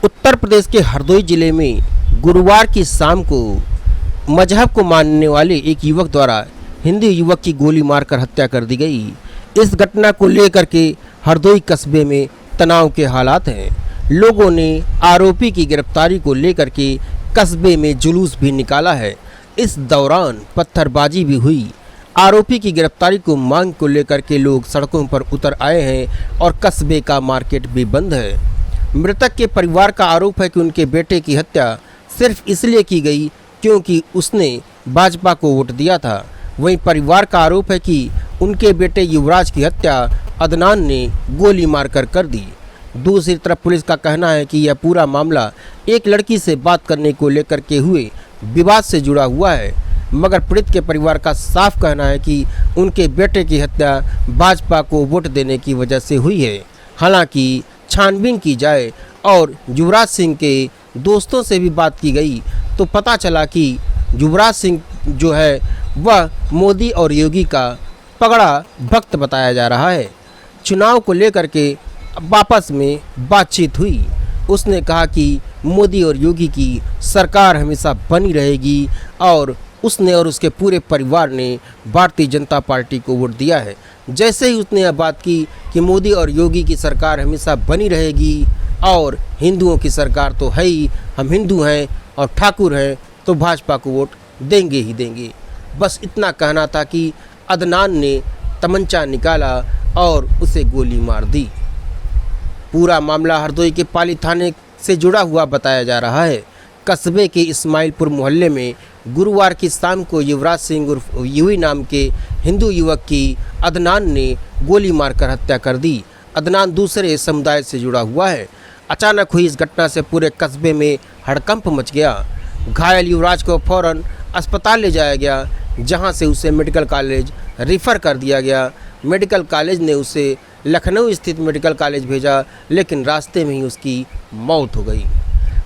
उत्तर प्रदेश के हरदोई जिले में गुरुवार की शाम को मजहब को मानने वाले एक युवक द्वारा हिंदू युवक की गोली मारकर हत्या कर दी गई। इस घटना को लेकर के हरदोई कस्बे में तनाव के हालात हैं। लोगों ने आरोपी की गिरफ्तारी को लेकर के कस्बे में जुलूस भी निकाला है। इस दौरान पत्थरबाजी भी हुई। आरोपी की गिरफ्तारी को मांग को लेकर के लोग सड़कों पर उतर आए हैं और कस्बे का मार्केट भी बंद है। मृतक के परिवार का आरोप है कि उनके बेटे की हत्या सिर्फ इसलिए की गई क्योंकि उसने भाजपा को वोट दिया था। वहीं परिवार का आरोप है कि उनके बेटे युवराज की हत्या अदनान ने गोली मारकर कर दी। दूसरी तरफ पुलिस का कहना है कि यह पूरा मामला एक लड़की से बात करने को लेकर के हुए विवाद से जुड़ा हुआ है, मगर पीड़ित के परिवार का साफ कहना है कि उनके बेटे की हत्या भाजपा को वोट देने की वजह से हुई है। हालांकि छानबीन की जाए और युवराज सिंह के दोस्तों से भी बात की गई तो पता चला कि युवराज सिंह जो है वह मोदी और योगी का पगड़ा भक्त बताया जा रहा है। चुनाव को लेकर के आपस में बातचीत हुई। उसने कहा कि मोदी और योगी की सरकार हमेशा बनी रहेगी और उसने और उसके पूरे परिवार ने भारतीय जनता पार्टी को वोट दिया है। जैसे ही उसने यह बात की कि मोदी और योगी की सरकार हमेशा बनी रहेगी और हिंदुओं की सरकार तो है ही, हम हिंदू हैं और ठाकुर हैं तो भाजपा को वोट देंगे ही देंगे। बस इतना कहना था कि अदनान ने तमंचा निकाला और उसे गोली मार दी। पूरा मामला हरदोई के पाली थाने से जुड़ा हुआ बताया जा रहा है। कस्बे के इस्माइलपुर मोहल्ले में गुरुवार की शाम को युवराज सिंह उर्फ यूवी नाम के हिंदू युवक की अदनान ने गोली मारकर हत्या कर दी। अदनान दूसरे समुदाय से जुड़ा हुआ है। अचानक हुई इस घटना से पूरे कस्बे में हड़कंप मच गया। घायल युवराज को फौरन अस्पताल ले जाया गया, जहां से उसे मेडिकल कॉलेज रेफर कर दिया गया। मेडिकल कॉलेज ने उसे लखनऊ स्थित मेडिकल कॉलेज भेजा, लेकिन रास्ते में ही उसकी मौत हो गई।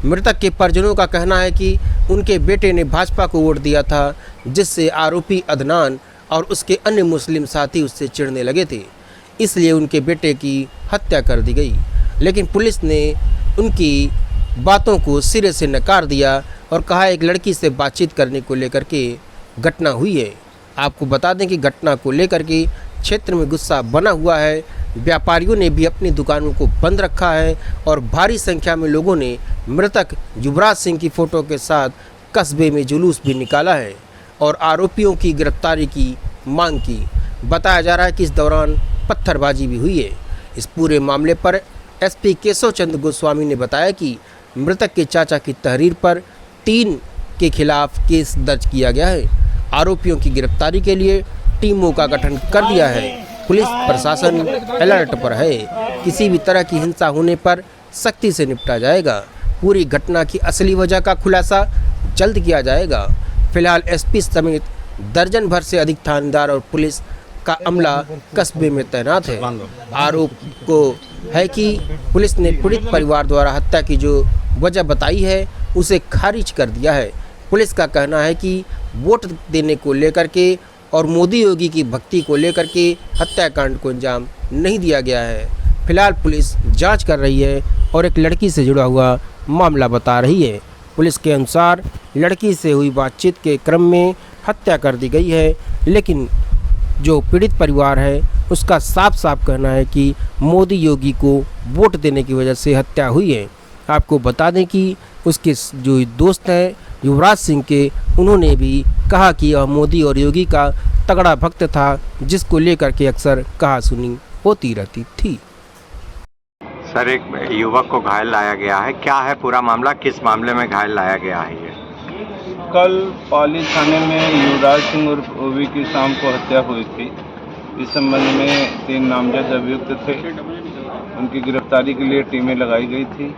मृतक के परिजनों का कहना है कि उनके बेटे ने भाजपा को वोट दिया था, जिससे आरोपी अदनान और उसके अन्य मुस्लिम साथी उससे चिढ़ने लगे थे, इसलिए उनके बेटे की हत्या कर दी गई। लेकिन पुलिस ने उनकी बातों को सिरे से नकार दिया और कहा एक लड़की से बातचीत करने को लेकर के घटना हुई है। आपको बता दें कि घटना को लेकर के क्षेत्र में गुस्सा बना हुआ है। व्यापारियों ने भी अपनी दुकानों को बंद रखा है और भारी संख्या में लोगों ने मृतक युवराज सिंह की फ़ोटो के साथ कस्बे में जुलूस भी निकाला है और आरोपियों की गिरफ्तारी की मांग की। बताया जा रहा है कि इस दौरान पत्थरबाजी भी हुई है। इस पूरे मामले पर एसपी केशव चंद्र गोस्वामी ने बताया कि मृतक के चाचा की तहरीर पर 3 के खिलाफ केस दर्ज किया गया है। आरोपियों की गिरफ्तारी के लिए टीमों का गठन कर दिया है। पुलिस प्रशासन अलर्ट पर है। किसी भी तरह की हिंसा होने पर सख्ती से निपटा जाएगा। पूरी घटना की असली वजह का खुलासा जल्द किया जाएगा। फिलहाल एसपी समेत दर्जन भर से अधिक थानेदार और पुलिस का अमला कस्बे में तैनात है। आरोप को है कि पुलिस ने पीड़ित परिवार द्वारा हत्या की जो वजह बताई है उसे खारिज कर दिया है। पुलिस का कहना है कि वोट देने को लेकर के और मोदी योगी की भक्ति को लेकर के हत्याकांड को अंजाम नहीं दिया गया है। फिलहाल पुलिस जांच कर रही है और एक लड़की से जुड़ा हुआ मामला बता रही है। पुलिस के अनुसार लड़की से हुई बातचीत के क्रम में हत्या कर दी गई है, लेकिन जो पीड़ित परिवार है उसका साफ साफ कहना है कि मोदी योगी को वोट देने की वजह से हत्या हुई है। आपको बता दें कि उसके जो दोस्त हैं युवराज सिंह के, उन्होंने भी कहा कि यह मोदी और योगी का तगड़ा भक्त था, जिसको लेकर के अक्सर कहा सुनी होती रहती थी। सर, एक युवक को घायल लाया गया है, क्या है पूरा मामला, किस मामले में घायल लाया गया है ये? कल पाली थाने में युवराज सिंह उर्फ ओवी की शाम को हत्या हुई थी। इस संबंध में 3 नामजद अभियुक्त थे। उनकी गिरफ्तारी के लिए टीमें लगाई गई थी।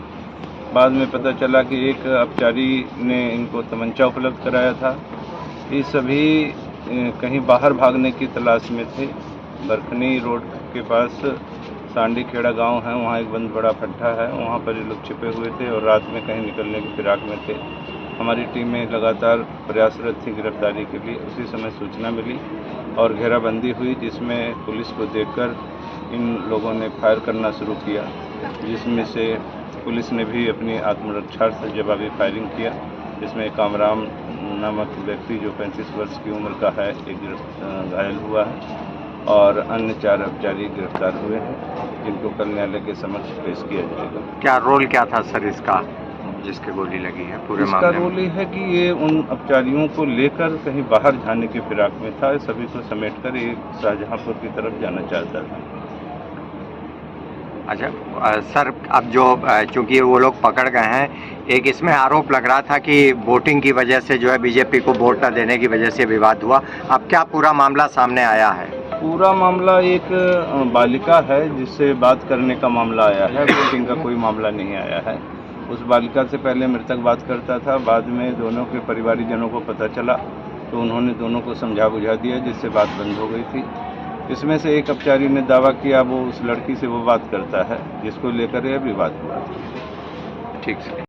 बाद में पता चला कि एक अपचारी ने इनको तमंचा उपलब्ध कराया था। ये सभी कहीं बाहर भागने की तलाश में थे। बरखनी रोड के पास सांडी खेड़ा गांव है, वहाँ एक बंद बड़ा फट्टा है, वहाँ पर ये लोग छिपे हुए थे और रात में कहीं निकलने की फिराक में थे। हमारी टीमें लगातार प्रयासरत थी गिरफ्तारी के लिए। उसी समय सूचना मिली और घेराबंदी हुई, जिसमें पुलिस को देखकर इन लोगों ने फायर करना शुरू किया, जिसमें से पुलिस ने भी अपनी आत्मरक्षा से जवाबी फायरिंग किया, जिसमें कामराम नामक व्यक्ति जो 35 वर्ष की उम्र का है एक घायल हुआ है और अन्य 4 अपचारी गिरफ्तार हुए हैं, जिनको कल न्यायालय के समक्ष पेश किया जाएगा। क्या रोल क्या था सर इसका, जिसके गोली लगी है पूरे इसका मामले रोल में? ये है कि ये उन अपचारियों को लेकर कहीं बाहर जाने के फिराक में था, सभी को समेटकर ये शाहजहांपुर की तरफ जाना चाहता था। अच्छा सर, अब जो चूंकि वो लोग पकड़ गए हैं, एक इसमें आरोप लग रहा था कि वोटिंग की वजह से जो है बीजेपी को वोट न देने की वजह से विवाद हुआ। अब क्या पूरा मामला सामने आया है? पूरा मामला एक बालिका है जिससे बात करने का मामला आया है, वोटिंग का कोई मामला नहीं आया है। उस बालिका से पहले मृतक बात करता था, बाद में दोनों के परिवारीजनों को पता चला तो उन्होंने दोनों को समझा बुझा दिया, जिससे बात बंद हो गई थी। इसमें से एक अपचारी ने दावा किया वो उस लड़की से वो बात करता है, जिसको लेकर यह विवाद हुआ। ठीक है।